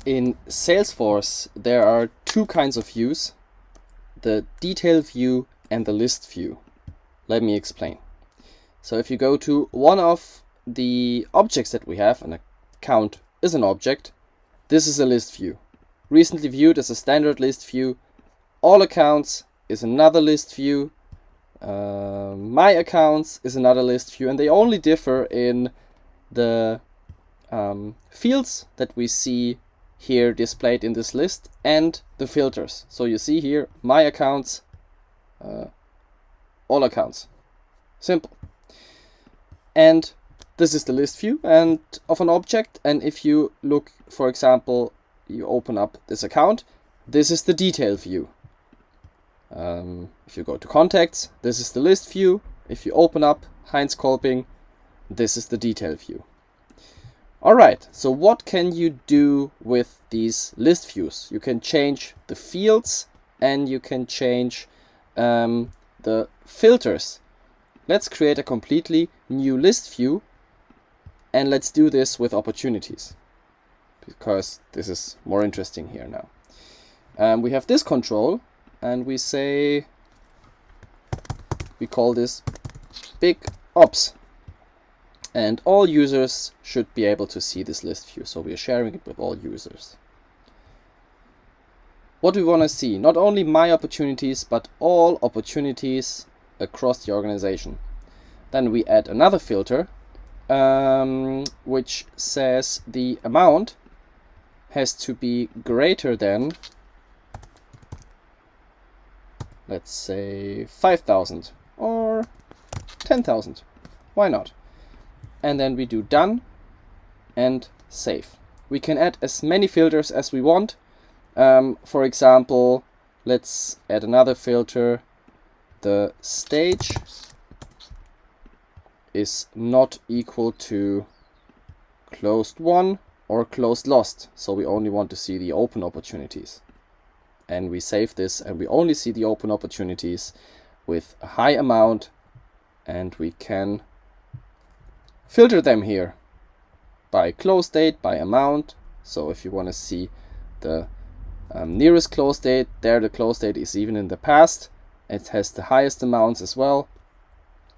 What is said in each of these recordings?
In Salesforce, there are two kinds of views, the detail view and the list view. Let me explain. So if you go to one of the objects that we have, an account is an object, this is a list view. Recently viewed is a standard list view. All accounts is another list view. My accounts is another list view, and they only differ in the fields that we see here displayed in this list and the filters. So you see here my accounts, all accounts. Simple. And this is the list view and of an object, and if you look, for example, you open up this account, this is the detail view. If you go to contacts, this is the list view. If you open up Heinz Kolping, this is the detail view. Alright, so what can you do with these list views? You can change the fields and you can change the filters. Let's create a completely new list view, and let's do this with opportunities, because this is more interesting here now. We have this control, and we say, we call this big ops. And all users should be able to see this list view, so we are sharing it with all users. What we want to see, not only my opportunities, but all opportunities across the organization. Then we add another filter, which says the amount has to be greater than, let's say, 5,000 or 10,000. Why not? And then we do done and save. We can add as many filters as we want. For example, let's add another filter. The stage is not equal to closed won or closed lost. So we only want to see the open opportunities. And we save this, and we only see the open opportunities with a high amount, and we can filter them here by close date, by amount. So if you want to see the nearest close date, there the close date is even in the past. It has the highest amounts as well.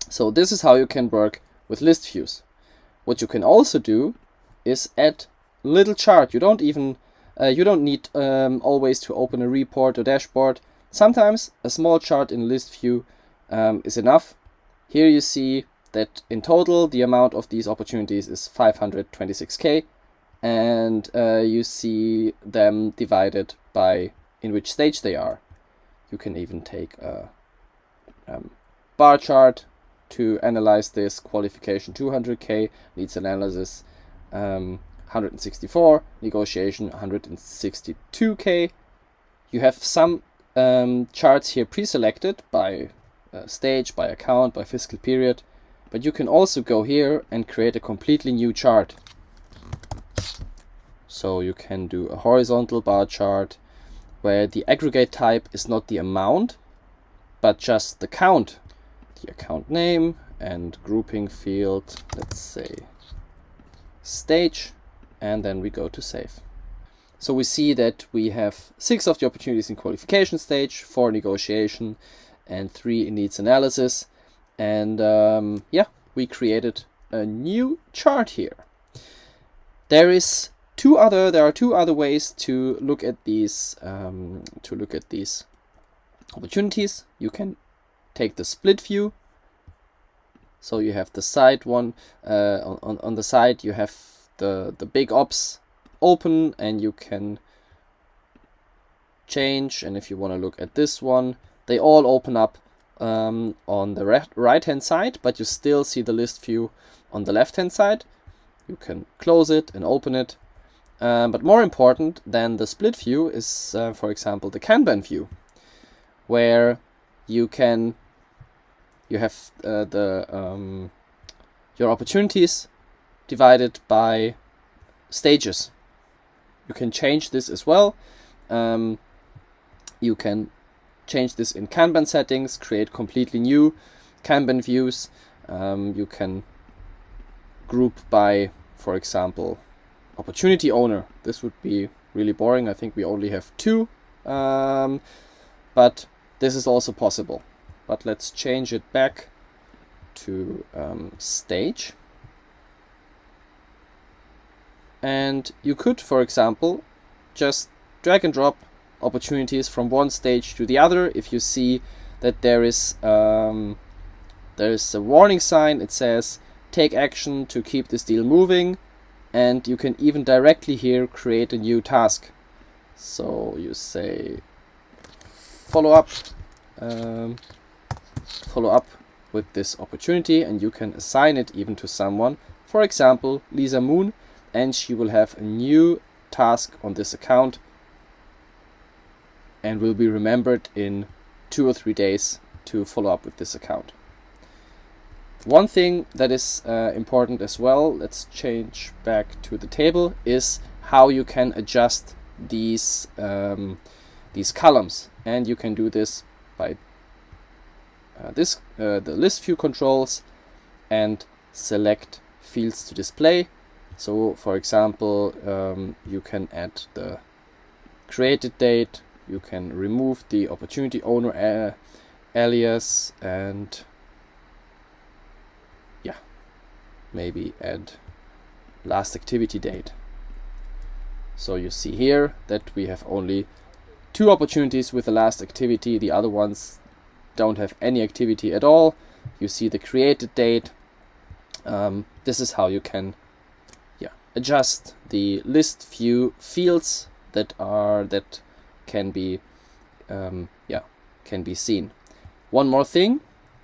So this is how you can work with list views. What you can also do is add little chart. You don't need always to open a report or dashboard. Sometimes a small chart in list view is enough. Here you see that in total the amount of these opportunities is 526k, and you see them divided by in which stage they are. You can even take a bar chart to analyze this. Qualification 200k, needs analysis 164, negotiation 162k. You have some charts here pre-selected by stage, by account, by fiscal period. But you can also go here and create a completely new chart. So you can do a horizontal bar chart where the aggregate type is not the amount, but just the count. The account name and grouping field, let's say stage, and then we go to save. So we see that we have 6 of the opportunities in qualification stage, 4 negotiation, and 3 in needs analysis. And yeah, we created a new chart here. There are two other ways to look at these opportunities. You can take the split view. So you have the side one. On the side you have the big ops open, and you can change. And if you want to look at this one, they all open up on the right hand side, but you still see the list view on the left hand side. You can close it and open it. But more important than the split view is, for example, the Kanban view, where you have your opportunities divided by stages. You can change this as well. You can change this in Kanban settings, create completely new Kanban views. You can group by, for example, opportunity owner. This would be really boring. I think we only have 2, but this is also possible. But let's change it back to stage. And you could, for example, just drag and drop opportunities from one stage to the other. If you see that there is a warning sign, it says take action to keep this deal moving, and you can even directly here create a new task. So you say follow up with this opportunity, and you can assign it even to someone, for example Lisa Moon, and she will have a new task on this account and will be remembered in 2 or 3 days to follow up with this account. One thing that is important as well, let's change back to the table, is how you can adjust these columns, and you can do this by the list view controls and select fields to display. So for example, you can add the created date, you can remove the opportunity owner alias, and yeah, maybe add last activity date. So you see here that we have only 2 opportunities with the last activity, the other ones don't have any activity at all. You see the created date. This is how you can adjust the list view fields that can be seen. One more thing,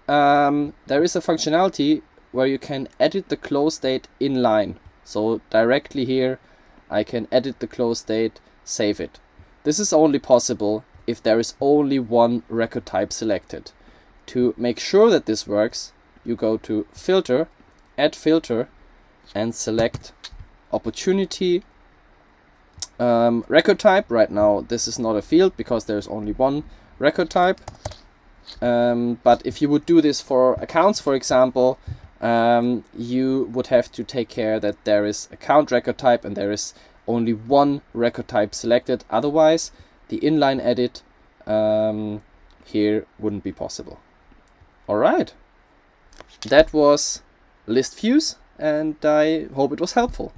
there is a functionality where you can edit the close date inline. So directly here I can edit the close date, save it. This is only possible if there is only one record type selected. To make sure that this works, you go to filter, add filter, and select opportunity record type. Right now this is not a field because there's only one record type, but if you would do this for accounts, for example, you would have to take care that there is account record type and there is only one record type selected. Otherwise the inline edit here wouldn't be possible. Alright, that was list views, and I hope it was helpful.